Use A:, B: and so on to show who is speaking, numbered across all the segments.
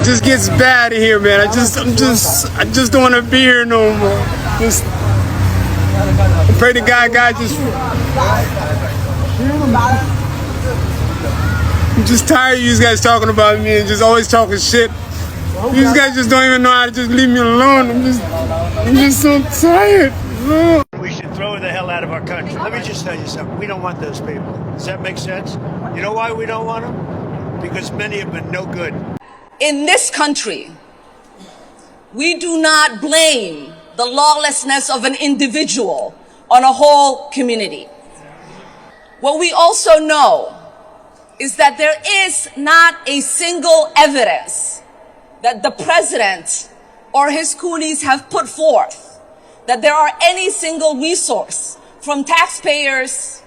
A: just gets bad in here, man. I just don't want to be here no more. Just I pray to God just. I'm just tired of you guys talking about me and just always talking shit. You guys just don't even know how to just leave me alone. I'm just so tired.
B: We should throw the hell out of our country. Let me just tell you something. We don't want those people. Does that make sense? You know why we don't want them? Because many have been no good.
C: In this country, we do not blame the lawlessness of an individual on a whole community. What we also know is that there is not a single evidence that the president or his coolies have put forth that there are any single resource from taxpayers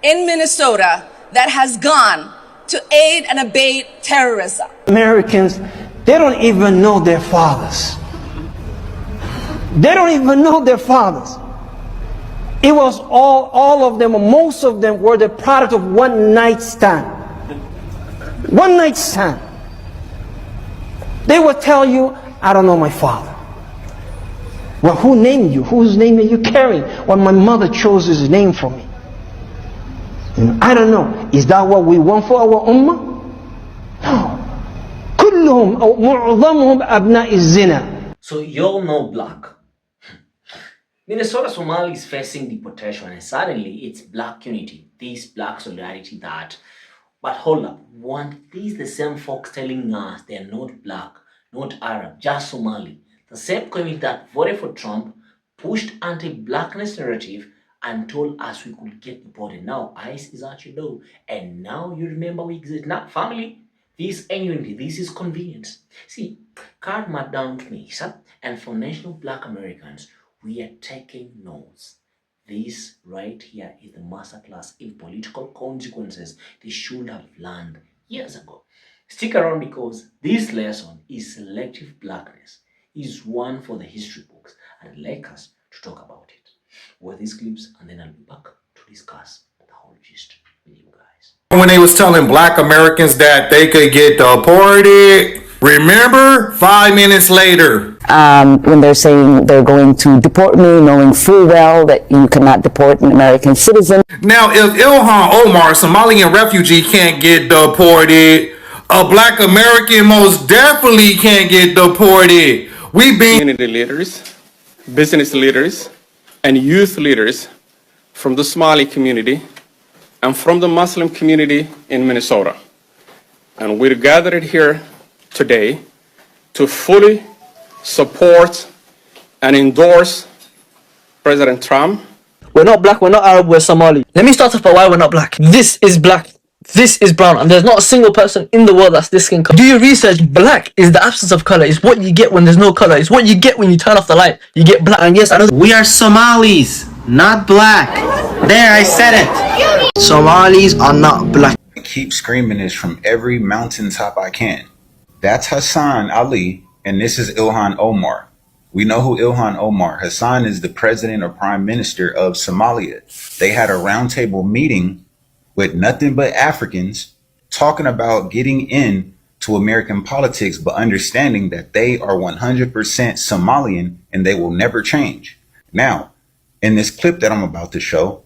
C: in Minnesota that has gone to aid and abate terrorism.
D: Americans, they don't even know their fathers. They don't even know their fathers. It was all of them, most of them were the product of one night stand. One night stand. They would tell you, I don't know my father. Well, who named you? Whose name are you carrying? Well, my mother chose his name for me. And I don't know. Is that what we want for our ummah? No. كلهم أو معظمهم أبناء الزنا.
E: So you all know black. Minnesota Somali is facing deportation, and suddenly it's black unity, this black solidarity that. But hold up, weren't these the same folks telling us they're not black, not Arab, just Somali? The same community that voted for Trump, pushed anti-blackness narrative, and told us we could get deported. Now ICE is at your door, and now you remember we exist. Not family. This ain't unity. This is convenience. See, card marked down to me, sir, and for national black Americans, we are taking notes. This right here is the masterclass in political consequences they should have learned years ago. Stick around because this lesson is selective blackness, is one for the history books, and I'd like us to talk about it. Watch these clips and then I'll be back to discuss the whole gist with you guys.
F: When they was telling black Americans that they could get deported, remember 5 minutes later.
G: When they're saying they're going to deport me, knowing full well that you cannot deport an American citizen.
F: Now, if Ilhan Omar, a Somalian refugee, can't get deported, a black American most definitely can't get deported. We being
A: Community leaders, business leaders, and youth leaders from the Somali community and from the Muslim community in Minnesota. And we're gathered here today to fully support and endorse President Trump.
D: We're not black, we're not Arab, we're Somali. Let me start off by why we're not black. This is black, this is brown, and there's not a single person in the world that's this skin color. Do your research. Black is the absence of color. It's what you get when there's no color. It's what you get when you turn off the light. You get black. And yes, I know
H: we are Somalis, not black. There, I said it. Somalis are not black.
I: I keep screaming this from every mountaintop I can. That's Hassan Ali, and this is Ilhan Omar. We know who Ilhan Omar. Hassan is the president or prime minister of Somalia. They had a roundtable meeting with nothing but Africans talking about getting in to American politics, but understanding that they are 100% Somalian and they will never change. Now, in this clip that I'm about to show,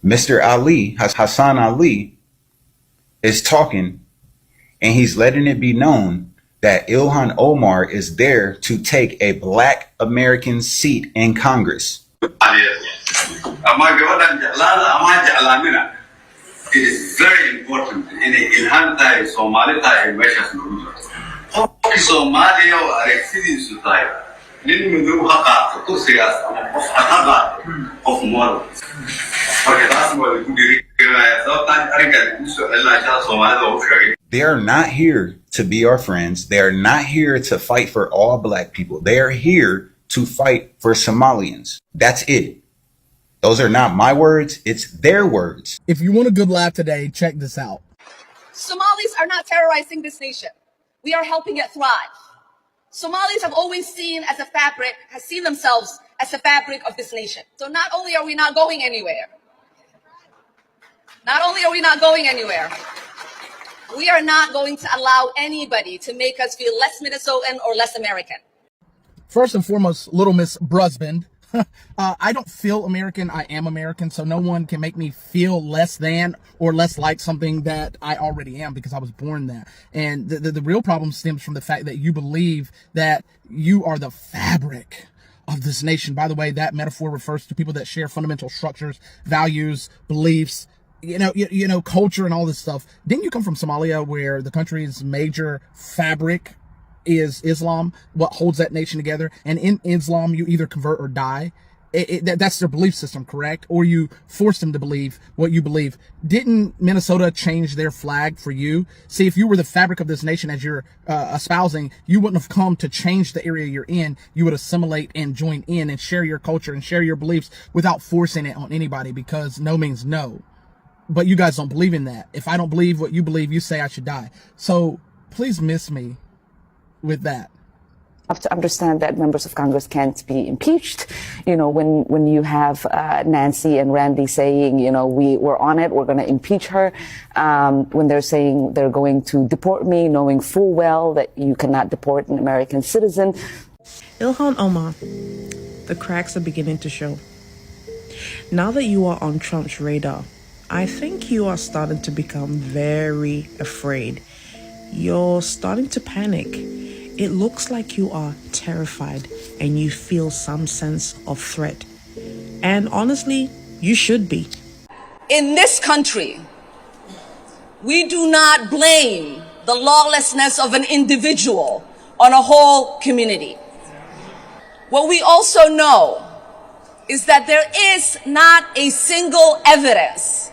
I: Mr. Ali, Hassan Ali, is talking, and he's letting it be known that Ilhan Omar is there to take a black American seat in Congress.
J: It is very important in Ilhan tayo, Somali tayo, mesha sunudo. Somali o areksidi sutay. Nin mudu haka to siyas of ataga of moral. Porque das mo kudiri kaya so tan arika so Allah sha Somali do shari.
I: They are not here to be our friends. They are not here to fight for all black people. They are here to fight for Somalians. That's it. Those are not my words, it's their words.
K: If you want a good laugh today, check this out.
C: Somalis are not terrorizing this nation. We are helping it thrive. Somalis have always seen themselves as the fabric of this nation. So not only are we not going anywhere, We are not going to allow anybody to make us feel less Minnesotan or less American.
K: First and foremost, little Miss Brusband. I don't feel American. I am American, so no one can make me feel less than or less like something that I already am because I was born that. And the real problem stems from the fact that you believe that you are the fabric of this nation. By the way, that metaphor refers to people that share fundamental structures, values, beliefs, you know, culture and all this stuff. Didn't you come from Somalia, where the country's major fabric is Islam, what holds that nation together? And in Islam, you either convert or die. That's their belief system, correct? Or you force them to believe what you believe. Didn't Minnesota change their flag for you? See, if you were the fabric of this nation as you're espousing, you wouldn't have come to change the area you're in. You would assimilate and join in and share your culture and share your beliefs without forcing it on anybody, because no means no. But you guys don't believe in that. If I don't believe what you believe, you say I should die. So please miss me with that.
G: Have to understand that members of Congress can't be impeached. You know, when you have Nancy and Randy saying, you know, we're on it, we're going to impeach her, when they're saying they're going to deport me, knowing full well that you cannot deport an American citizen.
L: Ilhan Omar, the cracks are beginning to show. Now that you are on Trump's radar, I think you are starting to become very afraid. You're starting to panic. It looks like you are terrified and you feel some sense of threat. And honestly, you should be.
C: In this country, we do not blame the lawlessness of an individual on a whole community. What we also know is that there is not a single evidence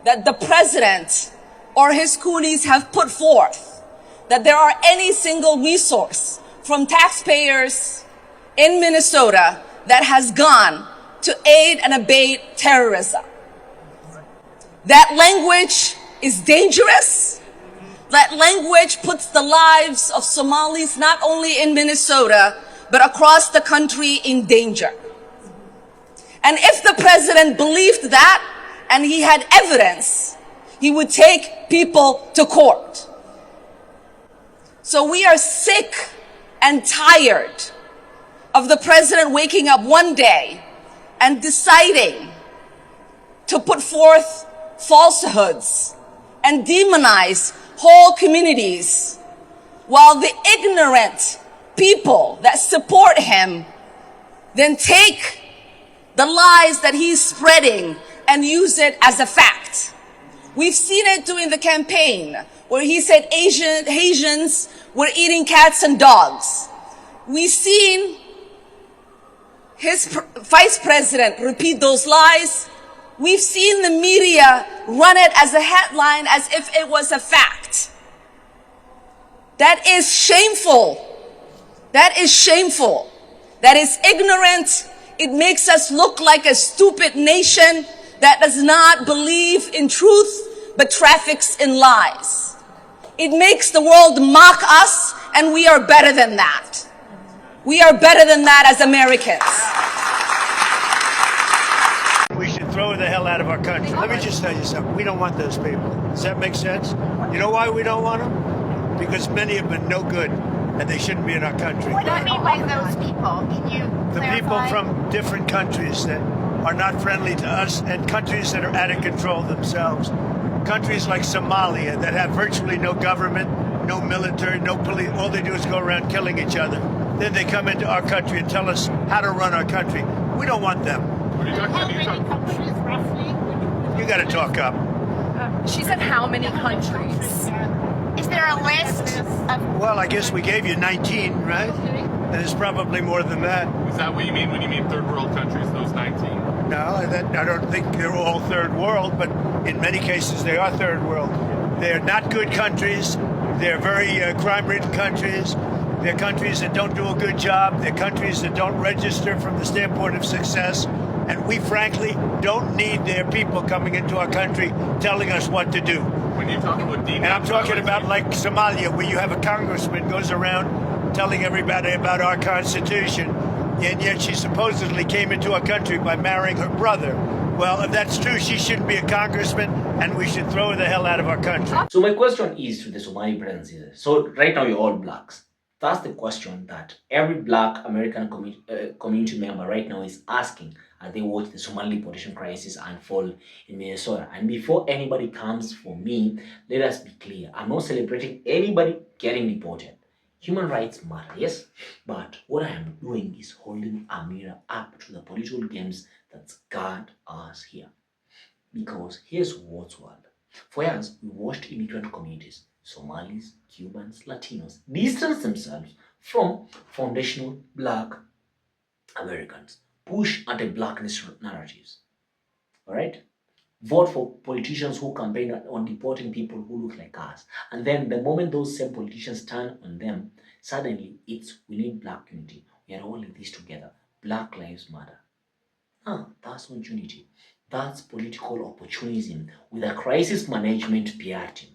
C: that the president or his coonies have put forth that there are any single resource from taxpayers in Minnesota that has gone to aid and abet terrorism. That language is dangerous. That language puts the lives of Somalis not only in Minnesota, but across the country in danger. And if the president believed that and he had evidence, he would take people to court. So we are sick and tired of the president waking up one day and deciding to put forth falsehoods and demonize whole communities, while the ignorant people that support him then take the lies that he's spreading and use it as a fact. We've seen it during the campaign, where he said Asians were eating cats and dogs. We've seen his vice president repeat those lies. We've seen the media run it as a headline as if it was a fact. That is shameful. That is shameful. That is ignorant. It makes us look like a stupid nation that does not believe in truth, but traffics in lies. It makes the world mock us, and we are better than that. We are better than that as Americans.
B: We should throw the hell out of our country. Let me just tell you something. We don't want those people. Does that make sense? You know why we don't want them? Because many of them are no good, and they shouldn't be in our country.
M: What do you mean by those people? Can you
B: The
M: clarify?
B: people from different countries that are not friendly to us, and countries that are out of control themselves. Countries like Somalia that have virtually no government, no military, no police. All they do is go around killing each other. Then they come into our country and tell us how to run our country. We don't want them.
M: How many countries roughly?
B: You got to talk up.
M: She said how many countries? Is there a list of...
B: Well, I guess we gave you 19, right? And there's probably more than that.
N: Is that what you mean when you mean third world countries, those 19?
B: No, I don't think they're all third world, but in many cases they are third world. They're not good countries. They're very crime-ridden countries. They're countries that don't do a good job. They're countries that don't register from the standpoint of success. And we, frankly, don't need their people coming into our country telling us what to do.
N: When you talk about
B: and I'm talking about like Somalia, where you have a congressman goes around telling everybody about our Constitution, and yet she supposedly came into our country by marrying her brother. Well, if that's true, she shouldn't be a congressman, and we should throw her the hell out of our country.
E: So my question is to the Somali brothers and sisters. So right now you're all blacks. That's the question that every black American community member right now is asking as they watch the Somali deportation crisis unfold in Minnesota. And before anybody comes for me, let us be clear. I'm not celebrating anybody getting deported. Human rights matter, yes? But what I am doing is holding a mirror up to the political games that guard us here. Because here's what's wild. For years, we watched immigrant communities, Somalis, Cubans, Latinos, distance themselves from foundational black Americans, push anti-blackness narratives, all right? Vote for politicians who campaign on deporting people who look like us. And then the moment those same politicians turn on them, suddenly it's we need black unity. We are all in this together. Black lives matter. That's not unity. That's political opportunism with a crisis management PR team.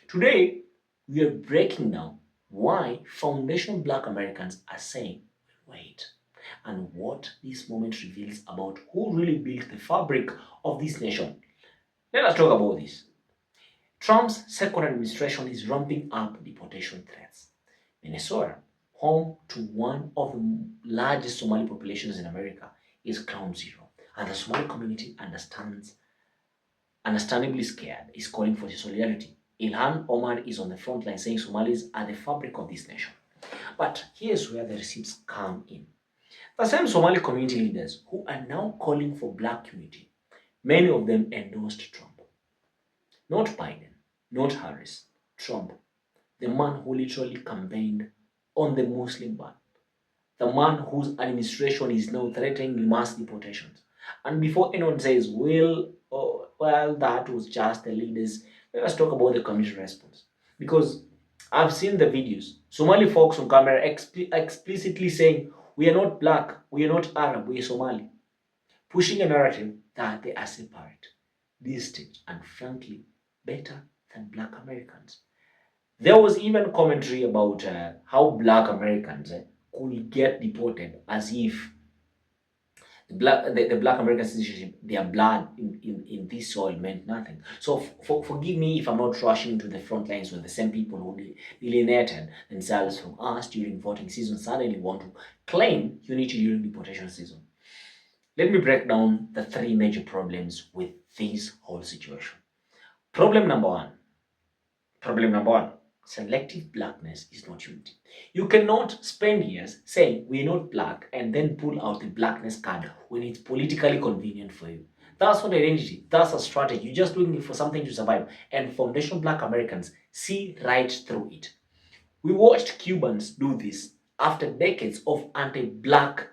E: Today, we are breaking down why foundational black Americans are saying, wait, and what this moment reveals about who really built the fabric of this nation. Let us talk about this. Trump's second administration is ramping up deportation threats. Minnesota, home to one of the largest Somali populations in America, is ground zero. And the Somali community understandably scared, is calling for solidarity. Ilhan Omar is on the front line saying Somalis are the fabric of this nation. But here's where the receipts come in. The same Somali community leaders who are now calling for black unity, many of them endorsed Trump. Not Biden, not Harris, Trump, the man who literally campaigned on the Muslim ban, the man whose administration is now threatening mass deportations. And before anyone says, well, that was just the leaders, let us talk about the community response. Because I've seen the videos. Somali folks on camera explicitly saying, we are not black, we are not Arab, we are Somali. Pushing a narrative that they are separate, distinct, and frankly, better than black Americans. There was even commentary about how black Americans could get deported as if the black American citizenship, their blood in this soil meant nothing. So forgive me if I'm not rushing to the front lines when the same people who alienated themselves from us during voting season suddenly want to claim unity during deportation season. Let me break down the three major problems with this whole situation. Problem number one, selective blackness is not unity. You cannot spend years saying we're not black and then pull out the blackness card when it's politically convenient for you. That's not identity, that's a strategy. You're just doing it for something to survive. And foundational black Americans see right through it. We watched Cubans do this after decades of anti-black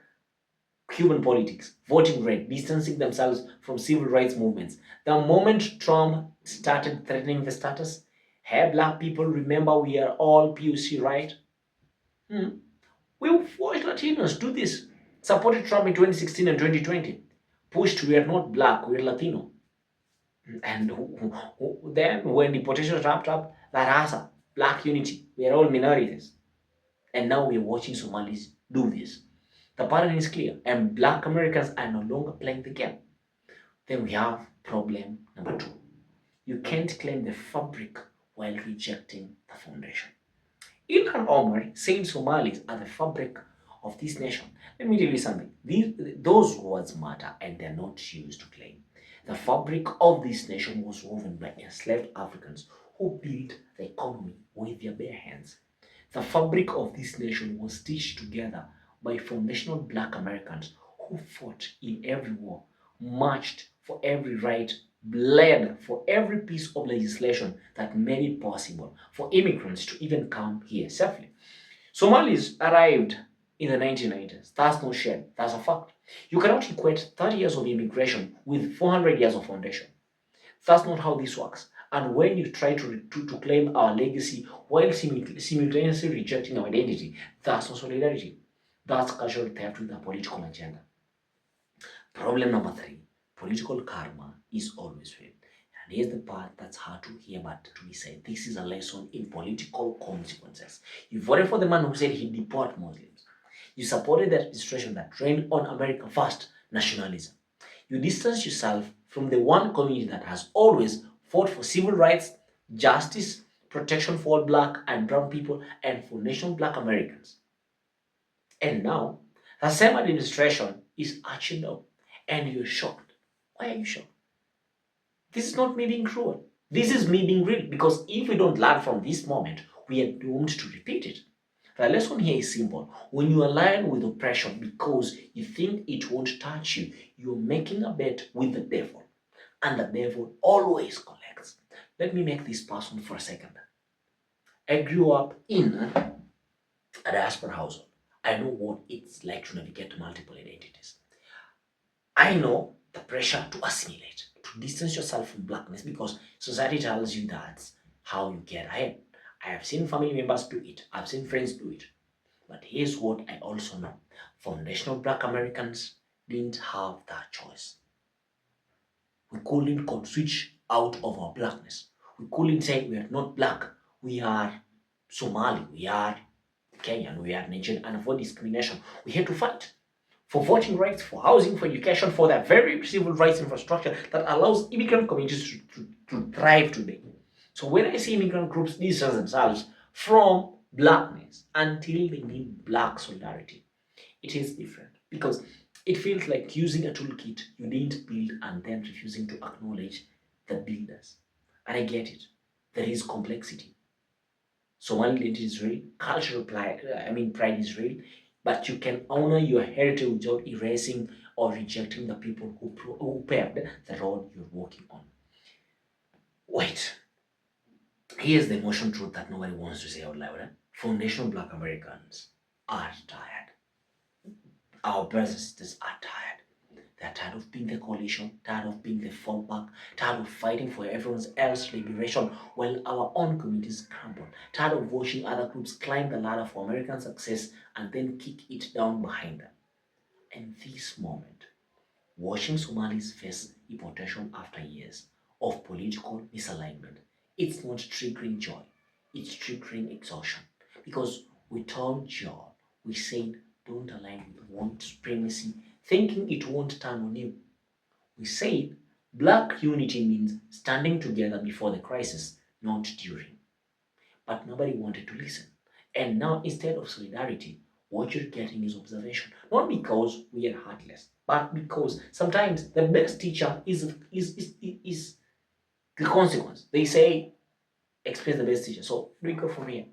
E: Cuban politics, voting red, distancing themselves from civil rights movements. The moment Trump started threatening the status, hey, black people, remember we are all POC, right? We watched Latinos do this. Supported Trump in 2016 and 2020. Pushed we are not black, we are Latino. And then when deportation wrapped up, that has a black unity. We are all minorities. And now we are watching Somalis do this. The pattern is clear, and black Americans are no longer playing the game. Then we have problem number two. You can't claim the fabric while rejecting the foundation. Ilhan Omar saying Somalis are the fabric of this nation. Let me tell you something. Those words matter and they're not used to claim. The fabric of this nation was woven by enslaved Africans who built the economy with their bare hands. The fabric of this nation was stitched together by foundational black Americans who fought in every war, marched for every right, bled for every piece of legislation that made it possible for immigrants to even come here safely. Somalis arrived in the 1990s. That's no shame. That's a fact. You cannot equate 30 years of immigration with 400 years of foundation. That's not how this works. And when you try to claim our legacy while simultaneously rejecting our identity, that's not solidarity. That's cultural theft with a political agenda. Problem number three, political karma is always real. And here's the part that's hard to hear but to be said. This is a lesson in political consequences. You voted for the man who said he'd deport Muslims. You supported the administration that trained on America First nationalism. You distanced yourself from the one community that has always fought for civil rights, justice, protection for all black and brown people, and for national black Americans. And now, the same administration is arching up, and you're shocked. Why are you shocked? This is not me being cruel. This is me being real, because if we don't learn from this moment, we are doomed to repeat it. The lesson here is simple. When you align with oppression because you think it won't touch you, you're making a bet with the devil. And the devil always collects. Let me make this personal for a second. I grew up in a diaspora household. I know what it's like to navigate multiple identities. I know the pressure to assimilate, to distance yourself from blackness, because society tells you that's how you get ahead. I have seen family members do it. I've seen friends do it. But here's what I also know. Foundational black Americans didn't have that choice. We couldn't switch out of our blackness. We couldn't say we are not black. We are Somali. We are Kenyan. We are Nigerian. And avoid discrimination, we had to fight for voting rights, for housing, for education, for the very civil rights infrastructure that allows immigrant communities to thrive today. So when I see immigrant groups distance themselves from blackness until they need black solidarity, it is different, because it feels like using a toolkit you didn't build and then refusing to acknowledge the builders. And I get it. There is complexity. Somali identity is real, cultural pride is real, but you can honor your heritage without erasing or rejecting the people who paved the road you're walking on. Wait. Here's the emotional truth that nobody wants to say out loud. Foundational black Americans are tired. Our brothers and sisters are tired. They're tired of being the coalition, tired of being the fallback, tired of fighting for everyone else's liberation while our own communities crumble, tired of watching other groups climb the ladder for American success and then kick it down behind them. And this moment, watching Somalis face deportation after years of political misalignment, it's not triggering joy, it's triggering exhaustion. Because we told John, we said, don't align with white supremacy, thinking it won't turn on you. We said, black unity means standing together before the crisis, not during. But nobody wanted to listen. And now, instead of solidarity, what you're getting is observation. Not because we are heartless, but because sometimes the best teacher is the consequence. They say, express the best teacher. So we go from here.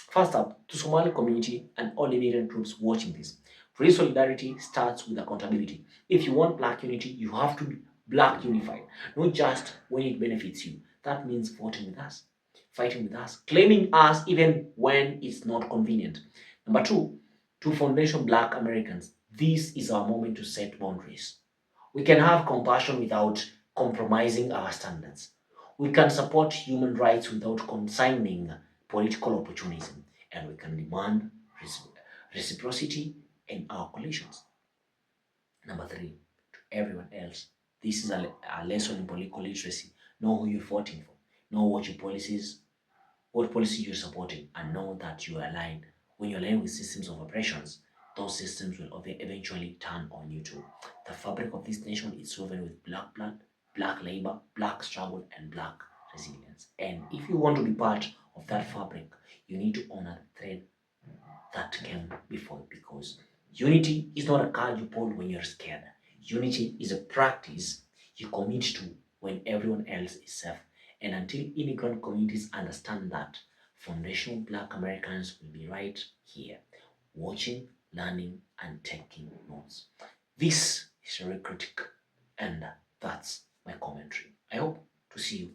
E: First up, to Somali community and all immigrant groups watching this, real solidarity starts with accountability. If you want black unity, you have to be black unified, not just when it benefits you. That means voting with us, fighting with us, claiming us even when it's not convenient. Number two, to foundational black Americans, this is our moment to set boundaries. We can have compassion without compromising our standards. We can support human rights without consigning political opportunism, and we can demand reciprocity in our coalitions. Number three, to everyone else, this is a lesson in political literacy. Know who you're voting for. Know what policy you're supporting, and know that you are aligned. When you're aligned with systems of oppressions, those systems will eventually turn on you too. The fabric of this nation is woven with black blood, black labor, black struggle, and black resilience. And if you want to be part of that fabric, you need to honor the thread that came before, because unity is not a card you pull when you're scared. Unity is a practice you commit to when everyone else is safe. And until immigrant communities understand that, foundational black Americans will be right here, watching, learning, and taking notes. This is a critic, and that's my commentary. I hope to see you